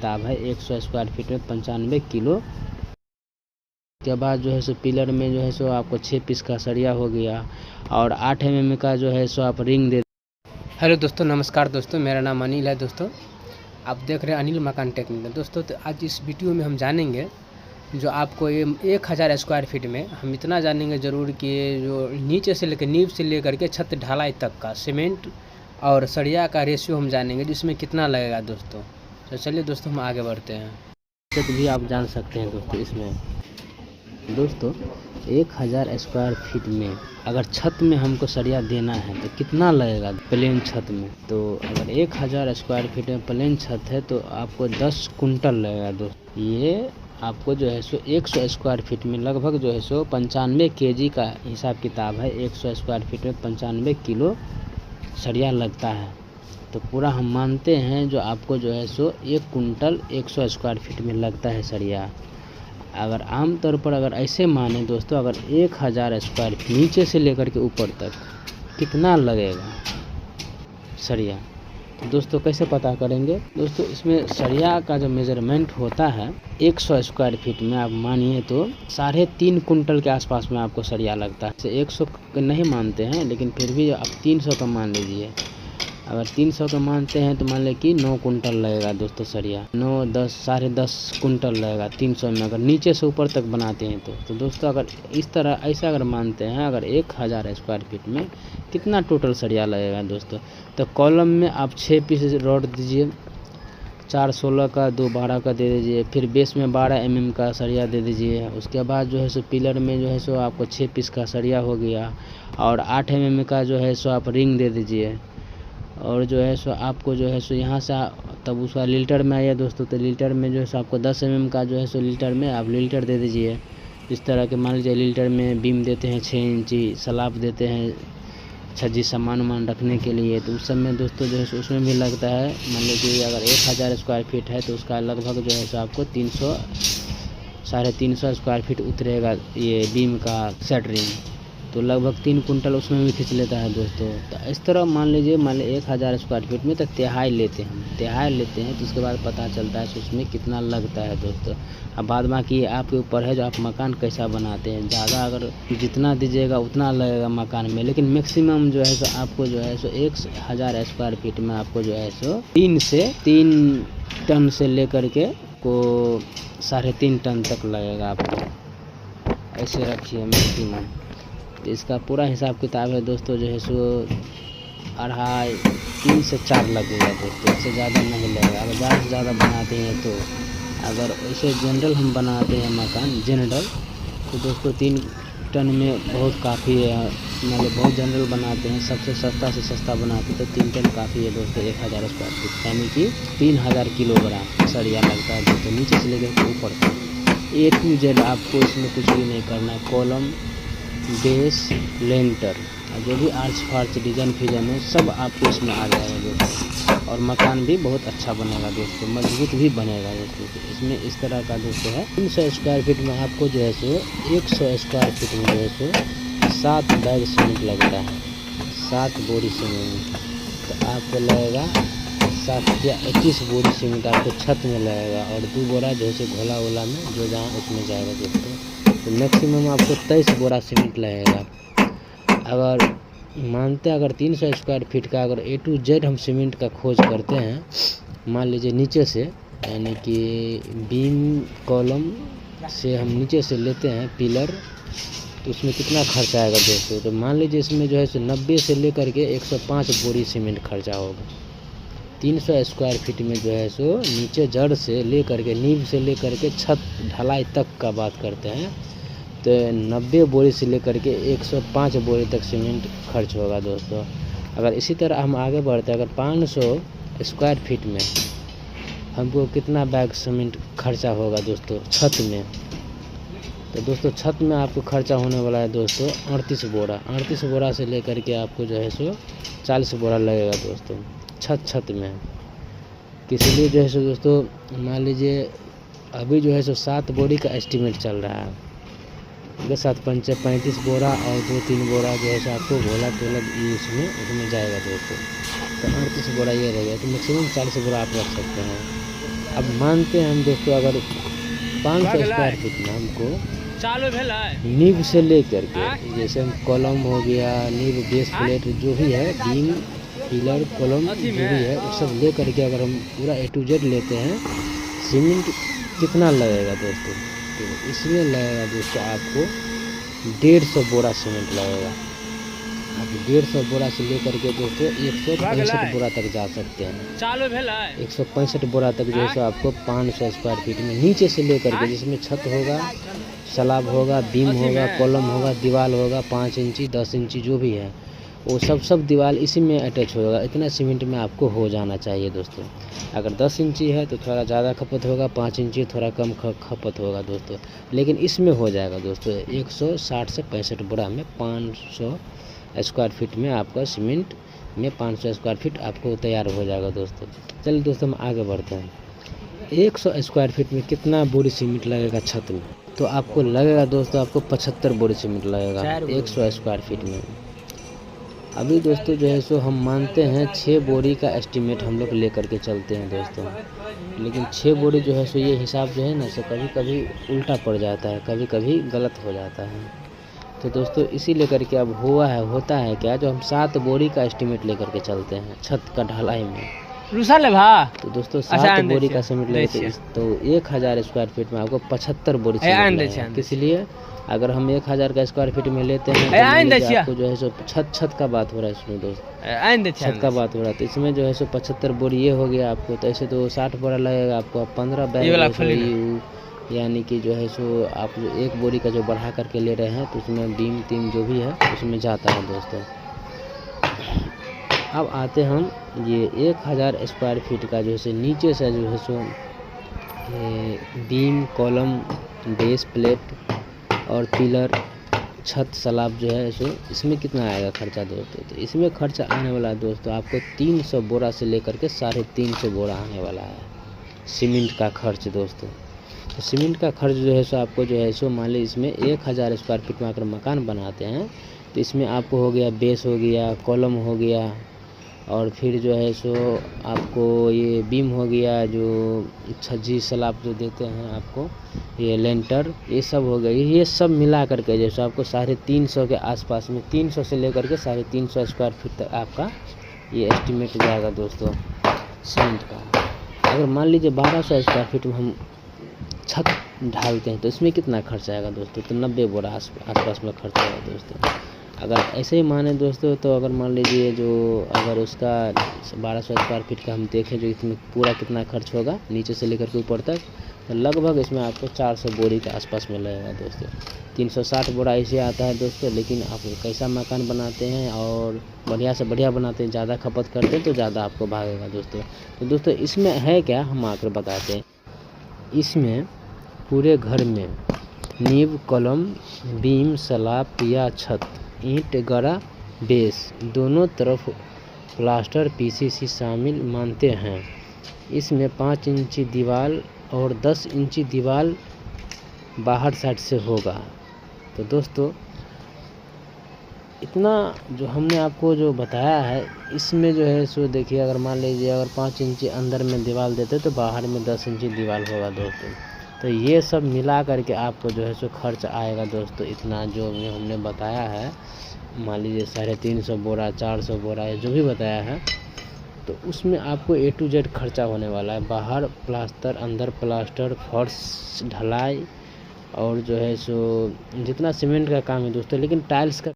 किताब है। 100 square feet में 95 किलो। के बाद जो है सो पिलर में जो है सो आपको 6 पीस का सरिया हो गया और 8 mm का जो है सो आप रिंग दे। हेलो दोस्तों, नमस्कार दोस्तों, मेरा नाम अनिल है। दोस्तों आप देख रहे हैं अनिल मकान टेक्निक। दोस्तों तो आज इस वीडियो में हम जानेंगे जो आपको ये 1000 स्क्वायर फीट में हम इतना जानेंगे ज़रूर कि जो नीचे से लेकर नींव से लेकर के छत ढलाई तक का सीमेंट और सरिया का रेशियो हम जानेंगे जिसमें कितना लगेगा दोस्तों। तो चलिए दोस्तों हम आगे बढ़ते हैं। तो भी आप जान सकते हैं दोस्तों इसमें दोस्तों 1000 स्क्वायर फीट में अगर छत में हमको सरिया देना है तो कितना लगेगा प्लेन छत में। तो अगर 1000 स्क्वायर फीट में प्लेन छत है तो आपको 10 कुंटल लगेगा दोस्तों। ये आपको जो है सो 100 स्क्वायर फीट में लगभग जो है सो 95 kg का हिसाब किताब है। 100 स्क्वायर फीट में 95 किलो सरिया लगता है। तो पूरा हम मानते हैं जो आपको जो है सो 1 कुंटल 100 स्क्वायर फीट में लगता है सरिया। अगर आमतौर पर अगर ऐसे माने दोस्तों, अगर 1000 स्क्वायर फीट नीचे से लेकर के ऊपर तक कितना लगेगा सरिया, तो दोस्तों कैसे पता करेंगे। दोस्तों इसमें सरिया का जो मेजरमेंट होता है 100 स्क्वायर फीट में आप मानिए तो 3.5 कुंटल के आसपास में आपको सरिया लगता है। 100 नहीं मानते हैं लेकिन फिर भी आप 300 का मान लीजिए। अगर 300 का मानते हैं तो मान लें कि 9 कुंटल लगेगा दोस्तों सरिया। 9, 10, 10.5 कुंटल लगेगा 300 में अगर नीचे से ऊपर तक बनाते हैं तो दोस्तों अगर इस तरह ऐसा अगर मानते हैं अगर 1000 स्क्वायर फीट में कितना टोटल सरिया लगेगा दोस्तों। तो कॉलम में आप 6 पीस रॉड दीजिए, 4 16 का, 2 12 का दे दीजिए। फिर बेस में 12 mm का सरिया दे दीजिए। उसके बाद जो है सो पिलर में जो है सो आपको 6 पीस का सरिया हो गया और 8 mm का जो है सो आप रिंग दे दीजिए। और जो है सो आपको जो है सो यहाँ से तब उसका लीटर में आइए दोस्तों। तो लीटर में जो है सो आपको 10 mm का जो है सो लीटर में आप लीटर दे दीजिए। इस तरह के मान लीजिए लीटर में बीम देते हैं 6 इंची, सलाब देते हैं छज्जी सामान रखने के लिए। तो उस समय दोस्तों जो है सो उसमें भी लगता है। मान लीजिए अगर 1000 स्क्वायर फीट है तो उसका लगभग जो है सो आपको 300 350 स्क्वायर फीट उतरेगा ये बीम का सेटरिंग। तो लगभग 3 कुंटल उसमें भी खींच लेता है दोस्तों। तो इस तरह मान लीजिए 1000 स्क्वायर फीट में तो तिहाई लेते हैं तो उसके बाद पता चलता है उसमें कितना लगता है दोस्तों। अब बाद बाकी आपके ऊपर है जो आप मकान कैसा बनाते हैं। ज़्यादा अगर जितना दीजिएगा उतना लगेगा मकान में, लेकिन मैक्सिमम जो है सो आपको जो है सो 1000 स्क्वायर फीट में आपको जो है सो 3 टन से लेकर के को 3.5 टन तक लगेगा आपको। ऐसे रखिए मैक्सिमम। इसका पूरा हिसाब किताब है दोस्तों जो है सो 2.5 3 से 4 लगेगा दोस्तों। इससे ज़्यादा नहीं लगेगा। अगर ज़्यादा से ज़्यादा बनाते हैं तो अगर ऐसे जनरल हम बनाते हैं मकान जनरल तो दोस्तों 3 टन में बहुत काफ़ी है। मतलब बहुत जनरल बनाते हैं, सबसे सस्ता से सस्ता बनाते हैं तो 3 टन काफ़ी है दोस्तों। 1000 स्क्वायर फीट यानी कि 3000 किलोग्राम सरिया लगता है दोस्तों नीचे से लेकर ऊपर तक। A to Z आपको इसमें कुछ भी नहीं करना है। कॉलम, बेस, लेंटर और जो भी आर्च फार्च डिजाइन फिजाइन है सब आपको इसमें आ जाएगा दोस्तों। और मकान भी बहुत अच्छा बनेगा दोस्तों, मजबूत भी बनेगा दोस्तों। इसमें इस तरह का दोस्तों है। 300 स्क्वायर फीट में आपको जो है सो 100 स्क्वायर फीट में जो है सो 7 बैग सीमेंट लगता है, 7 बोरी सीमेंट। तो आपको लगेगा 7 या 21 बोरी सीमेंट आपको छत में लगेगा और 2 बोरा जो है सो घोला वोला में जो जहाँ उसमें जाएगा दोस्तों। तो मैक्सिमम आपको 23 बोरा सीमेंट लगेगा। अगर मानते हैं अगर 300 स्क्वायर फीट का अगर A to Z हम सीमेंट का खोज करते हैं, मान लीजिए नीचे से यानी कि बीम कॉलम से हम नीचे से लेते हैं पिलर, तो उसमें कितना खर्चा आएगा दोस्तों। तो मान लीजिए इसमें जो है सो 90 से लेकर के 105 बोरी सीमेंट खर्चा होगा। 300 स्क्वायर फीट में जो है सो नीचे जड़ से लेकर के नींव से लेकर के छत ढलाई तक का बात करते हैं तो 90 बोरी से लेकर के 105 बोरी तक सीमेंट खर्च होगा दोस्तों। अगर इसी तरह हम आगे बढ़ते हैं, अगर 500 स्क्वायर फीट में हमको कितना बैग सीमेंट खर्चा होगा दोस्तों छत में। तो दोस्तों छत में आपको खर्चा होने वाला है दोस्तों 38 बोरा। 38 बोरा से लेकर के आपको जो है सो 40 बोरा लगेगा दोस्तों छत में। इसलिए जो है सो दोस्तों मान लीजिए अभी जो है सो 7 बोरी का एस्टीमेट चल रहा है। 7 पंचे 35 बोरा और 2-3 बोरा जो है सो आपको घोला टोला उसमें जाएगा दोस्तों। तो 38 बोरा ये रहेगा। तो मैक्सिमम 40 बोरा आप रख सकते हैं। अब मानते हैं हम दोस्तों, अगर 500 स्क्वायर फीट में हमको नींव से लेकर के, जैसे हम कॉलम हो गया, नींव, बेस प्लेट, जो भी है, बीम, पिलर, कॉलम, जो भी है, वो सब ले करके अगर हम पूरा A to Z लेते हैं, सीमेंट कितना लगेगा दोस्तों? तो इसमें लगेगा दोस्तों आपको 150 बोरा सीमेंट लगेगा। आप 150 बोरा से लेकर के दोस्तों 165 बोरा तक जा सकते हैं। 165 बोरा तक जो है सो आपको 500 स्क्वायर फीट में नीचे से लेकर के, जिसमें छत होगा, स्लैब होगा, बीम होगा, कॉलम होगा, दीवार होगा, 5 इंची 10 इंची जो भी है, वो सब दीवार इसी में अटैच होगा। इतना सीमेंट में आपको हो जाना चाहिए दोस्तों। अगर 10 इंची है तो थोड़ा ज़्यादा खपत होगा, 5 इंची थोड़ा कम खपत होगा दोस्तों, लेकिन इसमें हो जाएगा दोस्तों 160 से 65 बोरा में 500 स्क्वायर फीट में आपका सीमेंट में 500 स्क्वायर फीट आपको तैयार हो जाएगा दोस्तों। चलिए दोस्तों हम आगे बढ़ते हैं। 100 स्क्वायर फीट में कितना बोरी सीमेंट लगेगा छत में? तो आपको लगेगा दोस्तों, आपको 75 बोरी सीमेंट लगेगा 100 स्क्वायर फीट में। अभी दोस्तों जो है सो हम मानते हैं 6 बोरी का एस्टीमेट हम लोग लेकर के चलते हैं दोस्तों, लेकिन 6 बोरी जो है सो ये हिसाब जो है ना, सो कभी कभी उल्टा पड़ जाता है, कभी कभी गलत हो जाता है। तो दोस्तों इसी लेकर के अब होता है क्या, जो हम 7 बोरी का एस्टीमेट लेकर के चलते हैं छत का ढलाई में। तो दोस्तों 7 बोरी का सीमेंट लेते तो 1000 स्क्वायर फीट में आपको 75 बोरी सीमेंट। इसलिए अगर हम 1000 का स्क्वायर फीट में लेते हैं तो आपको जो है सो छत का बात हो रहा है इसमें दोस्त, छत का बात हो रहा है, तो इसमें जो है सो 75 बोरी ये हो गया आपको। तो ऐसे तो 60 बोरा लगेगा आपको, 15 बैग, यानी कि जो है सो आप जो 1 बोरी का जो बढ़ा करके ले रहे हैं, तो उसमें बीम तीम जो भी है उसमें जाता है दोस्तों। अब आते हम ये 1000 स्क्वायर फीट का जो है नीचे से जो है सो बीम, कॉलम, बेस प्लेट और पिलर, छत, स्लैब जो है सो इसमें कितना आएगा खर्चा दोस्तों? तो इसमें खर्चा आने वाला है दोस्तों आपको 300 बोरा से लेकर के 350 बोरा आने वाला है सीमेंट का खर्च दोस्तों। तो सीमेंट का खर्च जो है सो आपको जो है सो मान लीजिए इसमें 1000 स्क्वायर फीट में अगर मकान बनाते हैं तो इसमें आपको हो गया बेस, हो गया कॉलम, हो गया, और फिर जो है सो आपको ये बीम हो गया, जो छज्जी स्लैब जो देते हैं आपको, ये लेंटर, ये सब हो गया। ये सब मिला करके जैसे आपको 350 के आसपास में, 300 से लेकर के 350 स्क्वायर फीट तक आपका ये एस्टीमेट जाएगा दोस्तों सीमेंट का। अगर मान लीजिए 1200 स्क्वायर फीट में हम छत ढालते हैं तो इसमें कितना खर्च आएगा दोस्तों? तो 90 बोरा आसपास में खर्च आएगा दोस्तों। अगर ऐसे ही माने दोस्तों, तो अगर मान लीजिए जो अगर उसका 1200 स्क्वायर फीट का हम देखें जो इसमें पूरा कितना खर्च होगा नीचे से लेकर के ऊपर तक, तो लगभग इसमें आपको 400 बोरी के आसपास में लगेगा दोस्तों। 360 बोरा ऐसे आता है दोस्तों, लेकिन आप कैसा मकान बनाते हैं और बढ़िया से बढ़िया बनाते हैं, ज़्यादा खपत करते हैं तो ज़्यादा आपको भागेगा दोस्तों। तो दोस्तों इसमें है क्या, हम आकर बताते हैं। इसमें पूरे घर में नींव, कॉलम, बीम, स्लैब या छत, ईंट, गड़ा, बेस, दोनों तरफ प्लास्टर, पीसीसी शामिल मानते हैं। इसमें 5 इंची दीवार और 10 इंची दीवार बाहर साइड से होगा। तो दोस्तों इतना जो हमने आपको जो बताया है, इसमें जो है सो देखिए, अगर मान लीजिए अगर 5 इंची अंदर में दीवार देते तो बाहर में 10 इंची दीवार होगा दोस्तों। तो ये सब मिला करके आपको जो है सो खर्च आएगा दोस्तों इतना जो हमने बताया है। मान लीजिए 350 बोरा, 400 बोरा, जो भी बताया है, तो उसमें आपको A to Z खर्चा होने वाला है। बाहर प्लास्टर, अंदर प्लास्टर, फर्श, ढलाई और जो है सो जितना सीमेंट का काम है दोस्तों, लेकिन टाइल्स का